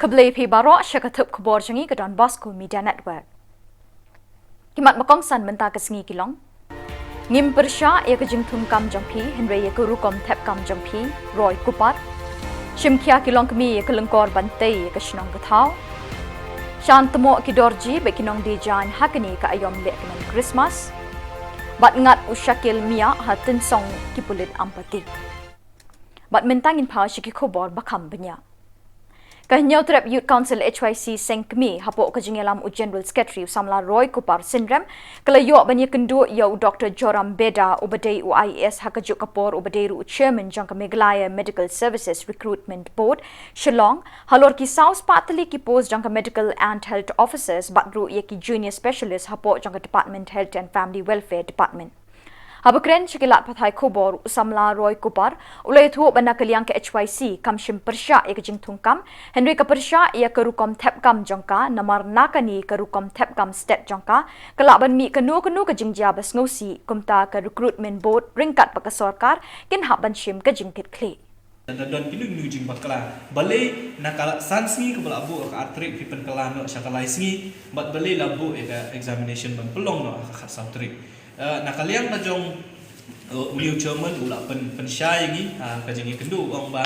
Keblai pi barok syakatup khubor jangi ke Don Bosco Media Network. Kimat makongsan mentah kesengi kilong. Ngim persya ia kejing kam jongpi, Henry ia kerukom tep kam jongpi, Roy Kupat. Shimkia kilong kemi ia kelengkor bantai ia kesenong ketau. Shan temo kidorji bek kinong dijan hakani ke ayom lek kemen Christmas. Bat ngat usyakil mia hatin song kipulit ampati. Bat mentangin pa syaki khubor bakam benya. Kahinyaw terap Youth Council HYC Sengkmi hapo kejingelam General Secretary Samla Roy Kupar Syndrome kelayo banyak kendu yau Dr. Joram Beda ubadai UIS hakajuk kapor ubadai ru Chairman jangka Meghalaya Medical Services Recruitment Board Shillong halor ki South Patali ki post jangka Medical and Health Officers batru ia ki Junior Specialist hapo jangka Department Health and Family Welfare Department. Habakren syikilat pathai khubor Samla Roy Kupar ulai thu bana kaliang ke HYC kamshim persya ia kejing tungkam Henry ke persya ia kerukom tepkam jongka namar nakani kerukom tepkam stat jongka kelak ban mi kenu kejing jabas ngosi kumta ke recruitment board ringkat pak sarkar kin hak ban shim kejing kitkli dan pilih nujing bakla balai nakala sansi ke balabu ke atrik pipen kelano syakalai singi bat balai labu eka examination ban pelong no khas atrik nakaliang najong uliu chairman ula pensyai ngi kajing kendu ong ba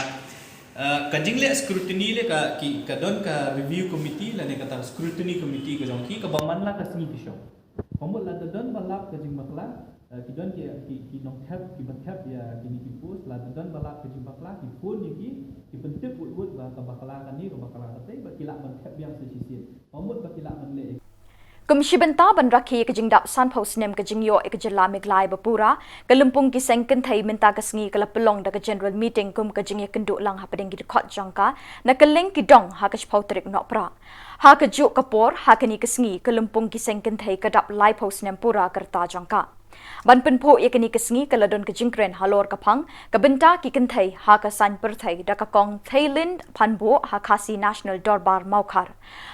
kajing le scrutiny le ka don ka review committee la ne kata scrutiny committee ka jong ki ka bangman la ka singi pisho pamut la don balap kajing bakla ki don ki nong tap ki bathap ya ki ni post la don balap kajing bakla ki phone ni ki pentep ut ba ka bakla kan ni ka bakla ka tai ba kilak ban tap yang sisi pamut ba kilak ban le Komisi benta ban rakhi kejing dap san post nem kejing yo ekejela Meghalaya bapura kelumpung ki sengken thai menta kesengi kala pelong da ke general meeting kum kejing ya kenduk lang hapadeng ki khot jangka na keleng ki dong ha kech pautrik nok pra ha kejuk kapor ha keni kesengi kelumpung ki sengken thai kadap lai post nem pura kerta jangka ban penpo ia keni kesengi kala don kejingkren halor kapang kabenta ki kenthai ha ka san perthai da ka kong Thailand panbo ha Khasi National Dorbar Maukar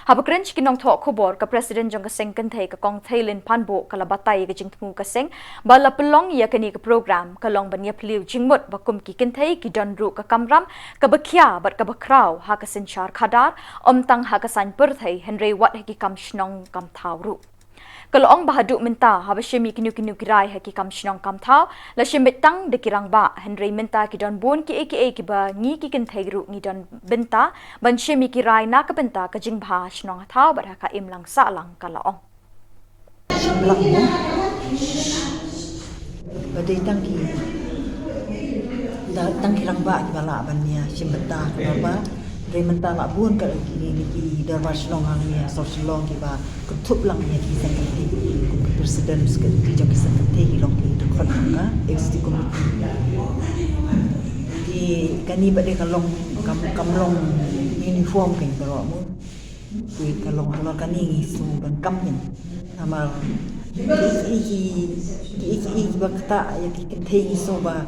habakren chikinong tho khubor ka president jong ka sengken thai ka kong Thailand panbo kala batai ka jingtmu ka seng bala pelong ia keni ka program kalong ban ya pliu jingmut bakum ki kenthai ki don ru ka kamram ka bakhya bat ka bakrau ha ka sinchar khadar omtang ha ka san perthai Henry wat ha ki kam shnong kam thawru Kalong bahaduk minta habashimi kinu kirai haki kam shnong kam thau la shimitang de kirang ba Henry minta ki don bon ki aka ki ba ngi ki kin thairu ngi don benta ban shimi kirai na ka benta ka jing bha shnong thau ba ka imlang sa lang kalaong badai tang kirang ba ki bala ban nia shimbenta ba Rementa la bun ka ki darbar Shillong hangnya so Shillong ki ba kutup lang ya ki sa ki president ki jong ki sa ki long ki khot ka executive committee di kani ba de kalong kamlong uniform kan baro mo ki kalong halor kani su ban kamin amar ki bakta ya ki kentei so ba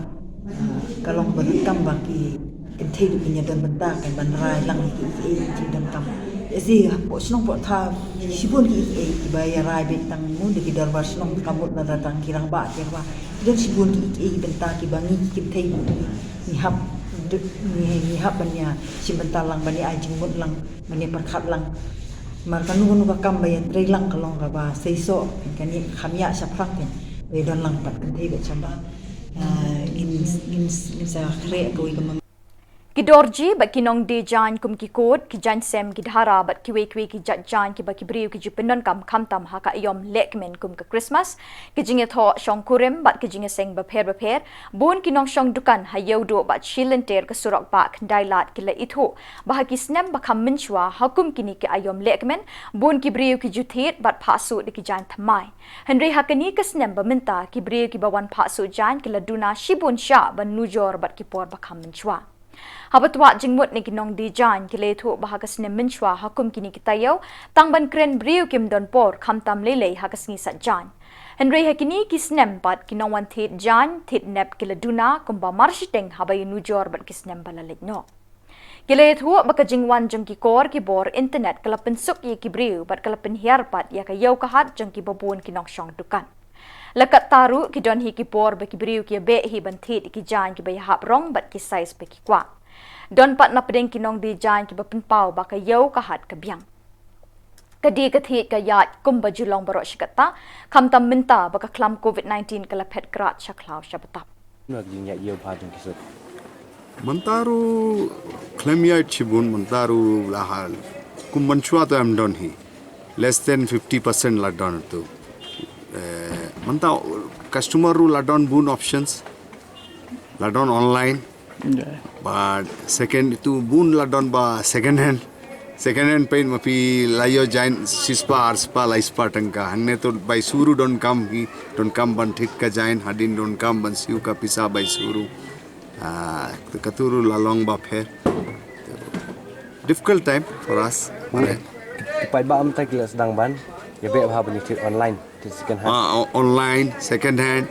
kalong ban kam ba ki kentei punya dan benda kan banrai lang ki dan kam esi po snong po tha sibun ki bayar rai betang mu de ki darbar snong kamut na datang kirang ba kirwa dan sibun ki benta ki bangi ki kentei ni hab banya simbenta lang bani ajing mut lang bani perkhat lang mar kanu ba kam bayan trei lang kalong ba seiso kan ni khamya saprak kan we don lang pat kentei be chamba in sa khre ko i Kidorji bat kinong de jan kum ki kod ki jan sem ki dhara bat ki wekwe ki jat jan ki ba ki briu ki jupenon kam tam ha ka yom lekmen kum ka Christmas ki jinge tho shong kurim bat ki jinge seng ba pher bon kinong shong dukan ha yodo bat shilenter ka surak ba kndailat ki la itho ba ki snem ba kham minchwa hakum kini ki ayom lekmen bon ki briu ki juthet bat phasu de ki jan thamai Henry hakani ka snem ba minta ki briu ki ba wan phasu jan ki la duna shibun sha ban nujor bat ki por ba kham minchwa Habatwa jingmut ni kinong di jan kile thu bahagas ne minchwa hakum kini kitayaw tangban kren briu kim don por khamtam lele hagas ni sat jan Henry hakini kisnem bat kinong wan thit jan thit nep kila duna kumba marshiteng habay nujor bat kisnem balalit no kile thu baka jingwan jang ki kor ki bor internet kala pensuk ye ki briu bat kala penhiar pat ya ka yaw kahat jang ki babun kinong shong dukan Lakat taru ki don hi ki por ba ki briu ki be hi ban thit ki jan ki ba hap rong bat ki size ba ki kwa Don pat na pedeng kinong di jan ki bapenpau ba ka yau ka hat ka biang. Kadi kathit ka yat kumba julong barok shikata kamtam minta ba ka klam COVID-19 ka lapet grat shaklaw shabatap. Mantaru Clemia Chibun, Mantaru Lahal, Kumbanchua to Amdon he. Less than 50% Ladon to. Manta customer ru Ladon boon options. Ladon online. But second to boon Ladon ba second hand. Second hand paint mapi layo giant sispa arspa laispa tangka. Hangne to by suru don't come he don't come ban thik ka giant hadin don't come ban siu ka pisa by suru. Katuru lalong bap hai. Difficult time for us. Pai ba am tak sedang ban. Ya be bha bani online second hand. Online second hand.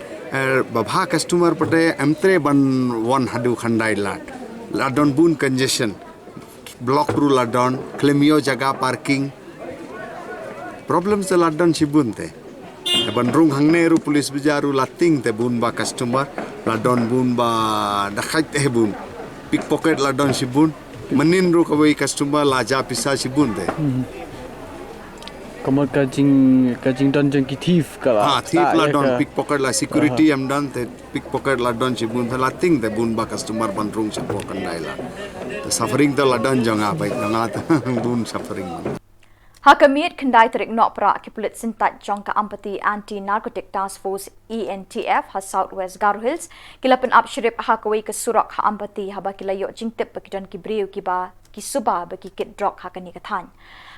Babha customer pate amtre ban one hadu khandai lat. Ladon boon congestion. Block ru ladon. Clemio jaga parking. Problems the ladon shibun te. Bandrung hangne ru police bijaru lating te boon ba customer. Ladon boon ba dakhait te boon. Pickpocket ladon shibun. Manin ru kawai customer laja pisa shibun te. Kamu kajing don jeng ki thief kala. Thief ladon pickpocket la security am dan te pickpocket ladon shibun te lating te boon ba customer bandrung shibo kandai la. The suffering the ladon janga bai janga boon suffering. Hakamit kendai terik nok pra ki pulit sintat jong ka Empathy Anti-Narcotic Task Force ENTF ha Southwest Garo Hills kilapan upshirip hakawai ke surak ha Empathy haba kilayo jingtip bakidon ki briu ki ba ki suba baki kit drok hakani kathan.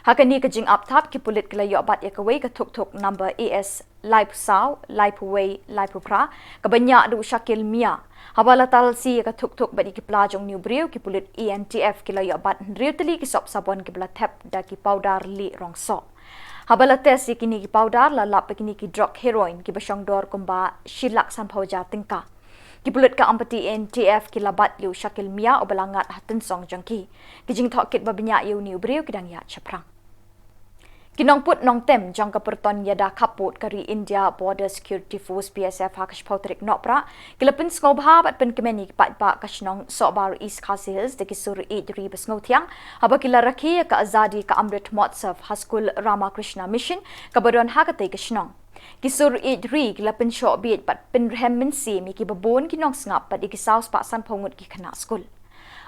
Hakani ka jing uptap ki pulit kilayo bat yakawai ka tuk number AS Live Saw, Live Way, Live Pra kabanya du Shakil Mia. Habalatal si ka tuk badi ki plajong new briu ki pulit ENTF kilayo bat riutali ki sop sabon ki blatep da ki powder li rong so. Habalates si kini ki powder la lap kini ki drug heroin ki basyong dor kumba shilak san pauja tingka. Ki pulit ka Empathy ENTF ki labat liu Shakil Mia o balangat hatin song jangki. Ki jing thok kit babanya yu new briu ki dang ya chaprang. Kinong put nong tem jang kaperton yada kaput kari India Border Security Force BSF hakash pautrik nopra kilapin skobha bat pen kemeni pat pa kashnong sobar East Khasinews de kisur idri besngotiang haba kila rakhi ka azadi ka Amrit Mahotsav Haskul Ramakrishna Mission kabadon hakate kashnong kisur idri kilapin sho bit pat pen rehem minsi mi ki babon kinong snap pat ikisaus pa san pongut ki khana school.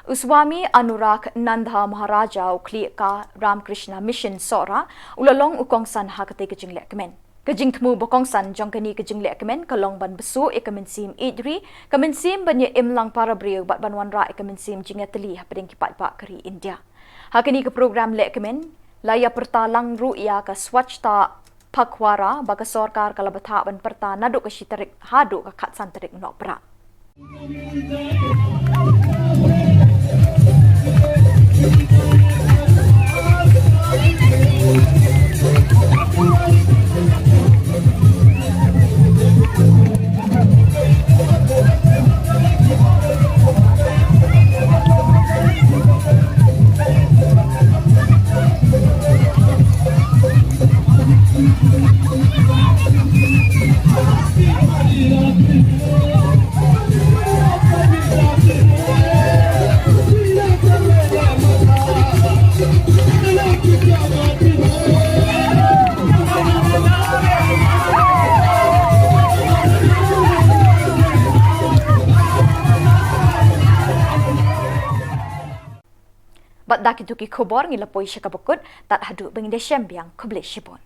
Uswami Anurag Nandha Maharaja ukli ka Ramakrishna Mission Sora ulalong ukongsan hakate ka jingle kemen. Kajing tmu bokongsan jongkani ka jingle kemen kalong ban besu ikaminsim idri kaminsim banya imlang para briu bat banwan ra ikaminsim jingateli hapading kipat pa kari India. Hakani ka program le kemen laya pertalang ruya ka swachta pakwara baga sorkar kalabatha ban perta nadu ka shitarik hadu ka khatsan tarik nopra. Bat daki tuki khubor ngilapoi syakabukut tat hadu bengide syembiang kuble shibon.